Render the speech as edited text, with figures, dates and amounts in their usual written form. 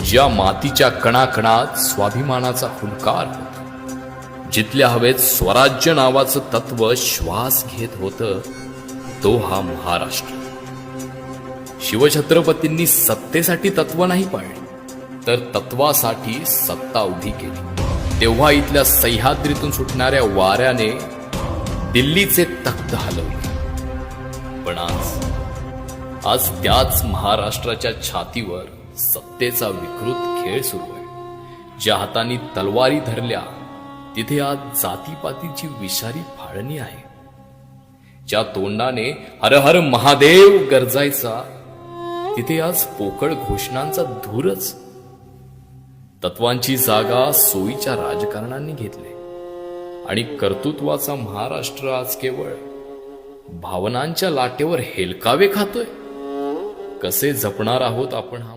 ज्या मातीच्या कणाकणात स्वाभिमानाचा फुलकार होता, जिथल्या हवेत स्वराज्य नावाचं तत्व श्वास घेत होतं, तो हा महाराष्ट्र. शिवछत्रपतींनी सत्तेसाठी तत्व नाही पाळली, तर तत्वासाठी सत्ता उभी केली. तेव्हा इथल्या सह्याद्रीतून सुटणाऱ्या वाऱ्याने दिल्लीचे तख्त हलवले. पण आज त्याच महाराष्ट्राच्या छातीवर सत्तेचा विकृत खेळ सुरू आहे. ज्या हातांनी तलवारी धरल्या, तिथे आज जातीपातीची विषारी फाळणी आहे. ज्या तोंडाने हर हर महादेव गरजायचा, तिथे आज पोकळ घोषणांचा धूरच. तत्वांची जागा सोयीच्या राजकारणांनी घेतली आणि कर्तृत्वाचा महाराष्ट्र आज केवळ भावनांच्या लाटेवर हेलकावे खातोय. कसे जपणार आहोत आपण हा